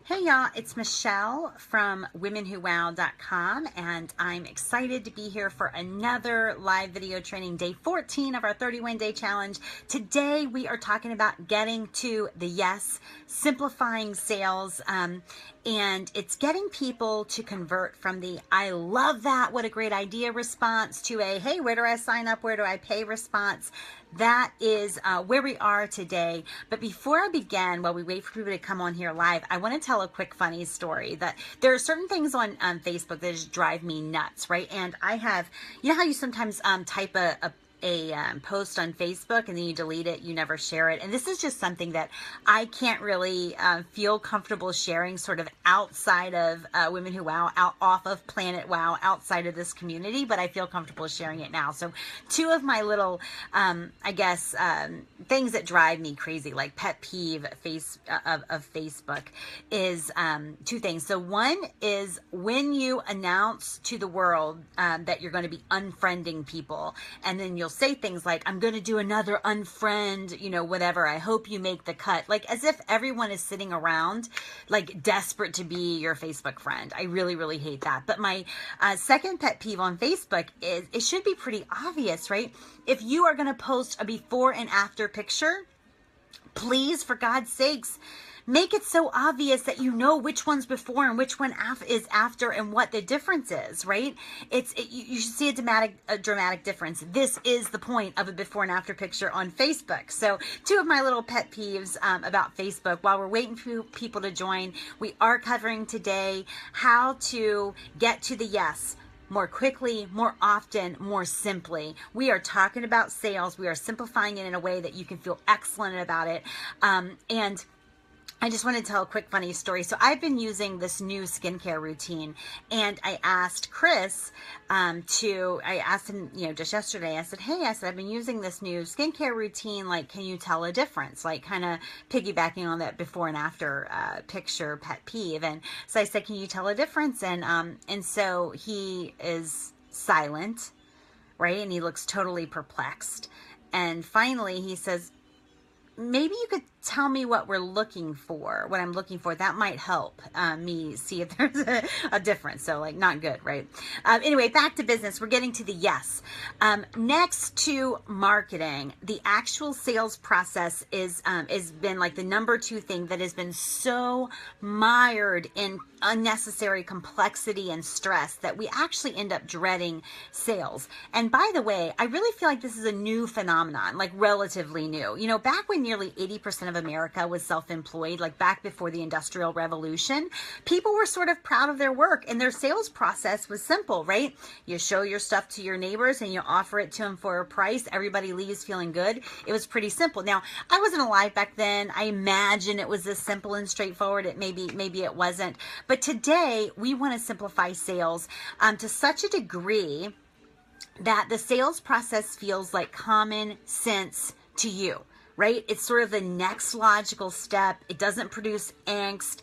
Hey y'all, it's Michelle from PlanetWOW.club, and I'm excited to be here for another live video training, day 14 of our 31-day challenge. Today we are talking about getting to the yes, simplifying sales, and it's getting people to convert from the "I love that, what a great idea" response to a "hey, where do I sign up, where do I pay" response. That is where we are today. But before I begin, while we wait for people to come on here live, I want to tell a quick funny story. That there are certain things on Facebook that just drive me nuts, right? And I have, you know how you sometimes type a post on Facebook and then you delete it, you never share it. And this is just something that I can't really feel comfortable sharing sort of outside of Women Who Wow, off of Planet Wow, outside of this community, but I feel comfortable sharing it now. So two of my little, things that drive me crazy, like pet peeve of Facebook, is two things. So one is when you announce to the world that you're going to be unfriending people, and then you'll say things like, "I'm going to do another unfriend, you know, whatever. I hope you make the cut." Like as if everyone is sitting around like desperate to be your Facebook friend. I really, really hate that. But my second pet peeve on Facebook is it should be pretty obvious, right? If you are going to post a before and after picture, please, for God's sakes, make it so obvious that you know which one's before and which one is after and what the difference is, right? You should see a dramatic difference. This is the point of a before and after picture on Facebook. So two of my little pet peeves about Facebook. While we're waiting for people to join, we are covering today how to get to the yes more quickly, more often, more simply. We are talking about sales. We are simplifying it in a way that you can feel excellent about it. And I just want to tell a quick funny story. So I've been using this new skincare routine, and I asked Chris I asked him, just yesterday, I said, "Hey," I said, "I've been using this new skincare routine. Like, can you tell a difference?" Like kind of piggybacking on that before and after picture pet peeve. And so I said, "Can you tell a difference?" And so he is silent, right? And he looks totally perplexed. And finally he says, "Maybe you could tell me what I'm looking for. That might help me see if there's a difference." So like not good, right? Anyway, back to business. We're getting to the yes. Next to marketing, the actual sales process is been like the number two thing that has been so mired in unnecessary complexity and stress that we actually end up dreading sales. And by the way, I really feel like this is a new phenomenon, like relatively new. You know, back when nearly 80% of America was self-employed, like back before the Industrial Revolution, people were sort of proud of their work, and their sales process was simple, right? You show your stuff to your neighbors and you offer it to them for a price. Everybody leaves feeling good. It was pretty simple. Now, I wasn't alive back then. I imagine it was this simple and straightforward. Maybe it wasn't. But today, we want to simplify sales to such a degree that the sales process feels like common sense to you, right? It's sort of the next logical step. It doesn't produce angst.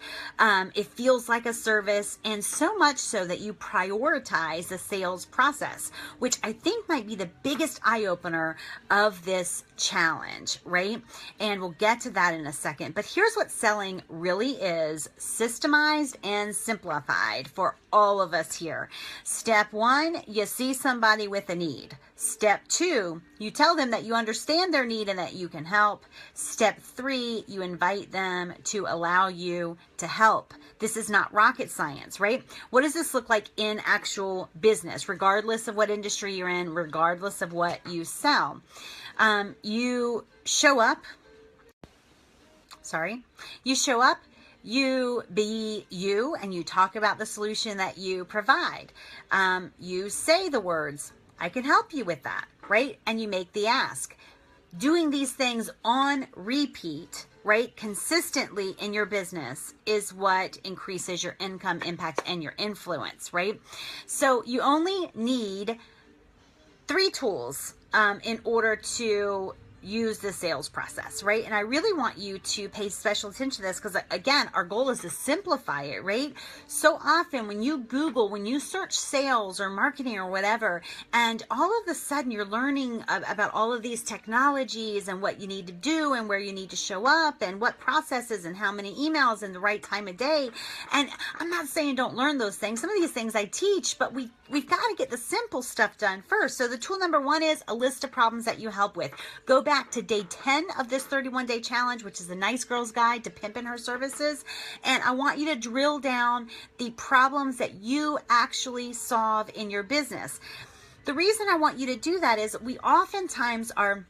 It feels like a service, and so much so that you prioritize the sales process, which I think might be the biggest eye-opener of this challenge, right? And we'll get to that in a second. But here's what selling really is: systemized and simplified for all of us here. Step one, you see somebody with a need. Step two, you tell them that you understand their need and that you can help. Step three, you invite them to allow you to help. This is not rocket science, right? What does this look like in actual business, regardless of what industry you're in, regardless of what you sell? You show up, you be you, and you talk about the solution that you provide. You say the words, "I can help you with that," right? And you make the ask. Doing these things on repeat, right, consistently in your business is what increases your income, impact, and your influence, right? So you only need 3 tools in order to use the sales process, right? And I really want you to pay special attention to this because, again, our goal is to simplify it, right? So often when you Google, when you search sales or marketing or whatever, and all of a sudden you're learning about all of these technologies and what you need to do and where you need to show up and what processes and how many emails and the right time of day. And I'm not saying don't learn those things. Some of these things I teach, but we've got to get the simple stuff done first. So the tool number 1 is a list of problems that you help with. Go back to day 10 of this 31-day challenge, which is the Nice Girl's Guide to Pimping Her Services. And I want you to drill down the problems that you actually solve in your business. The reason I want you to do that is we oftentimes are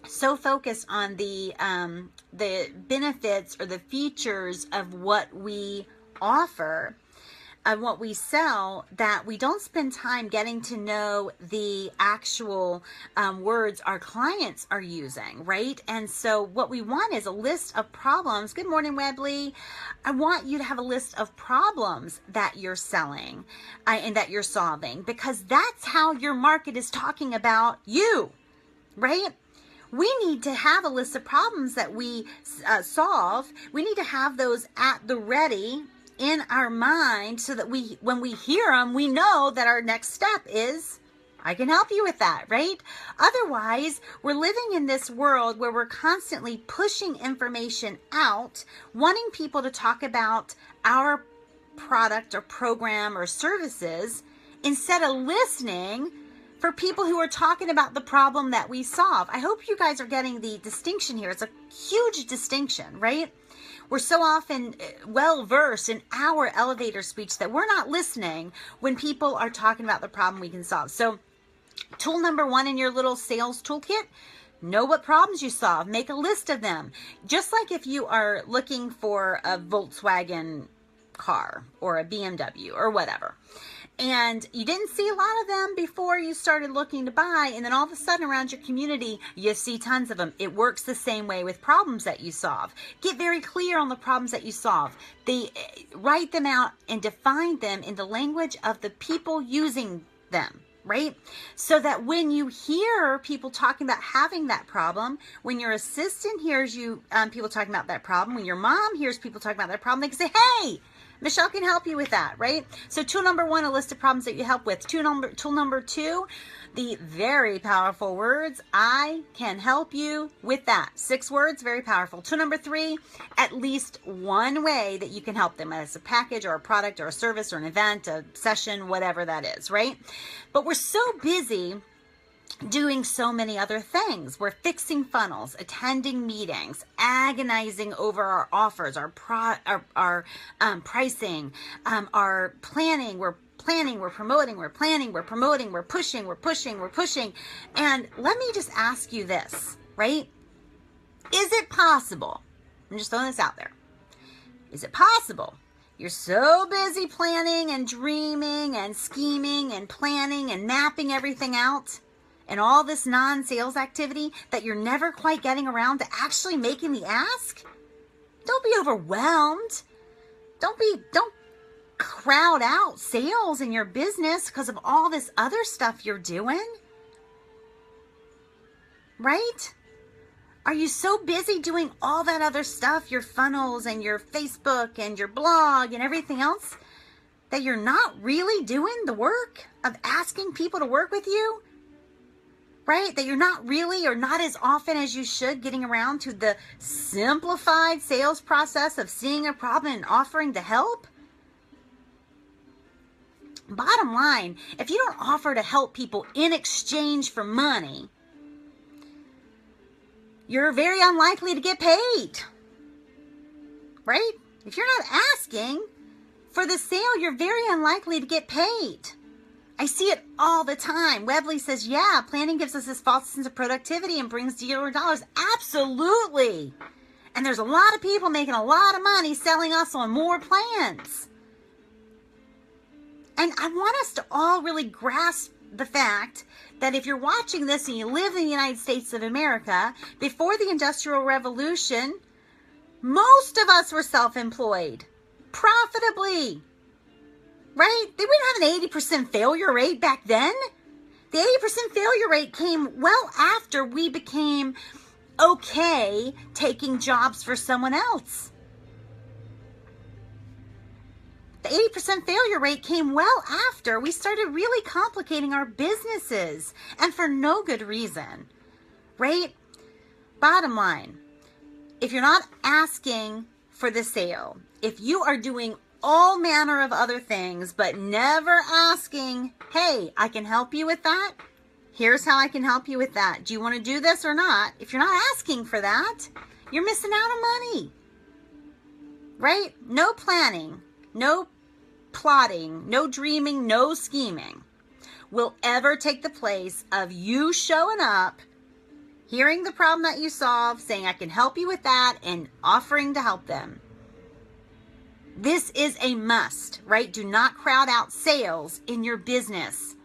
so focused on the benefits or the features of what we offer and what we sell that we don't spend time getting to know the actual words our clients are using, right? And so what we want is a list of problems. Good morning, Webley. I want you to have a list of problems that you're selling and that you're solving, because that's how your market is talking about you, right? We need to have a list of problems that we solve. We need to have those at the ready in our mind so that when we hear them, we know that our next step is, I can help you with that, right? Otherwise, we're living in this world where we're constantly pushing information out, wanting people to talk about our product or program or services instead of listening for people who are talking about the problem that we solve. I hope you guys are getting the distinction here. It's a huge distinction, right? We're so often well-versed in our elevator speech that we're not listening when people are talking about the problem we can solve. So tool number 1 in your little sales toolkit, know what problems you solve. Make a list of them. Just like if you are looking for a Volkswagen car or a BMW or whatever, and you didn't see a lot of them before you started looking to buy, and then all of a sudden around your community, you see tons of them. It works the same way with problems that you solve. Get very clear on the problems that you solve. Write them out and define them in the language of the people using them, right? So that when you hear people talking about having that problem, when your assistant hears you, people talking about that problem, when your mom hears people talking about that problem, they can say, hey, Michelle can help you with that, right? So tool number 1, a list of problems that you help with. Tool number 2, the very powerful words, I can help you with that. 6 words, very powerful. Tool number 3, at least one way that you can help them, as a package or a product or a service or an event, a session, whatever that is, right? But we're so busy doing so many other things. We're fixing funnels, attending meetings, agonizing over our offers, our pricing, our planning. We're planning, we're promoting, we're planning, we're promoting, we're pushing, we're pushing, we're pushing. And let me just ask you this, right? Is it possible? I'm just throwing this out there. Is it possible you're so busy planning and dreaming and scheming and planning and mapping everything out and all this non-sales activity that you're never quite getting around to actually making the ask? Don't be overwhelmed. Don't crowd out sales in your business because of all this other stuff you're doing. Right? Are you so busy doing all that other stuff, your funnels and your Facebook and your blog and everything else, that you're not really doing the work of asking people to work with you? Right? That you're not really, or not as often as you should, getting around to the simplified sales process of seeing a problem and offering to help? Bottom line, if you don't offer to help people in exchange for money, you're very unlikely to get paid. Right? If you're not asking for the sale, you're very unlikely to get paid. I see it all the time. Webley says, yeah, planning gives us this false sense of productivity and brings zero dollars. Absolutely. And there's a lot of people making a lot of money selling us on more plans. And I want us to all really grasp the fact that if you're watching this and you live in the United States of America, before the Industrial Revolution, most of us were self-employed profitably. Right? They wouldn't have an 80% failure rate back then. The 80% failure rate came well after we became okay taking jobs for someone else. The 80% failure rate came well after we started really complicating our businesses, and for no good reason, right? Bottom line, if you're not asking for the sale, if you are doing all manner of other things, but never asking, hey, I can help you with that. Here's how I can help you with that. Do you want to do this or not? If you're not asking for that, you're missing out on money, right? No planning, no plotting, no dreaming, no scheming will ever take the place of you showing up, hearing the problem that you solve, saying, I can help you with that, and offering to help them. This is a must, right? Do not crowd out sales in your business.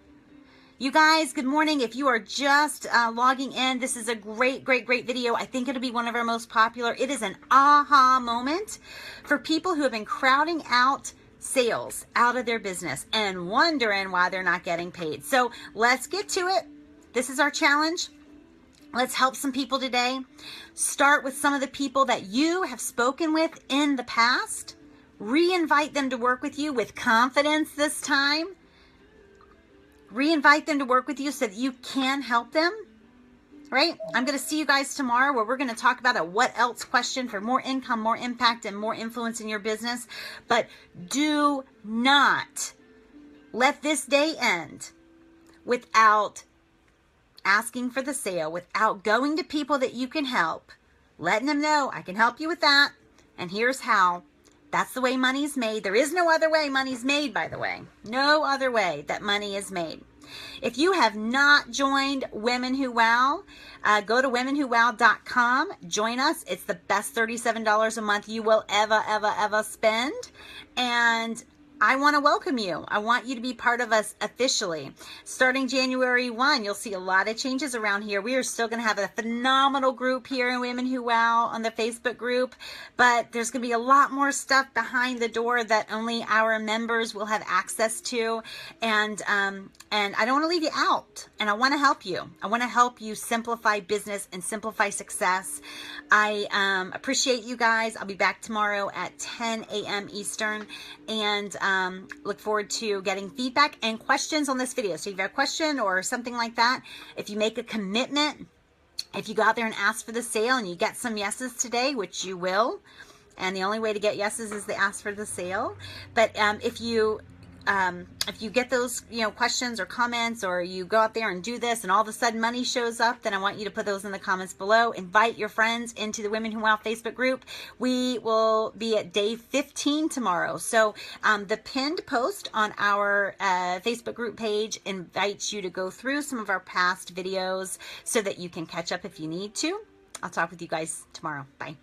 You guys, good morning. If you are just logging in, this is a great video. I think it'll be one of our most popular. It is an aha moment for people who have been crowding out sales out of their business and wondering why they're not getting paid. So let's get to it. This is our challenge. Let's help some people today. Start with some of the people that you have spoken with in the past. Re-invite them to work with you with confidence this time. Re-invite them to work with you so that you can help them, right? I'm going to see you guys tomorrow where we're going to talk about a what else question for more income, more impact, and more influence in your business. But do not let this day end without asking for the sale, without going to people that you can help, letting them know, I can help you with that, and here's how. That's the way money's made. There is no other way money's made, by the way. No other way that money is made. If you have not joined Women Who Wow, go to PlanetWOW.club. Join us. It's the best $37 a month you will ever spend. And I want to welcome you. I want you to be part of us officially. Starting January 1, you'll see a lot of changes around here. We are still going to have a phenomenal group here in Women Who Wow on the Facebook group, but there's going to be a lot more stuff behind the door that only our members will have access to. And I don't want to leave you out, and I want to help you. I want to help you simplify business and simplify success. I appreciate you guys. I'll be back tomorrow at 10 a.m. Eastern, and look forward to getting feedback and questions on this video. So if you have a question or something like that, if you make a commitment, if you go out there and ask for the sale and you get some yeses today, which you will, and the only way to get yeses is to ask for the sale. But if you get those, questions or comments, or you go out there and do this and all of a sudden money shows up, then I want you to put those in the comments below. Invite your friends into the Women Who Wow Facebook group. We will be at day 15 tomorrow. So the pinned post on our Facebook group page invites you to go through some of our past videos so that you can catch up if you need to. I'll talk with you guys tomorrow. Bye.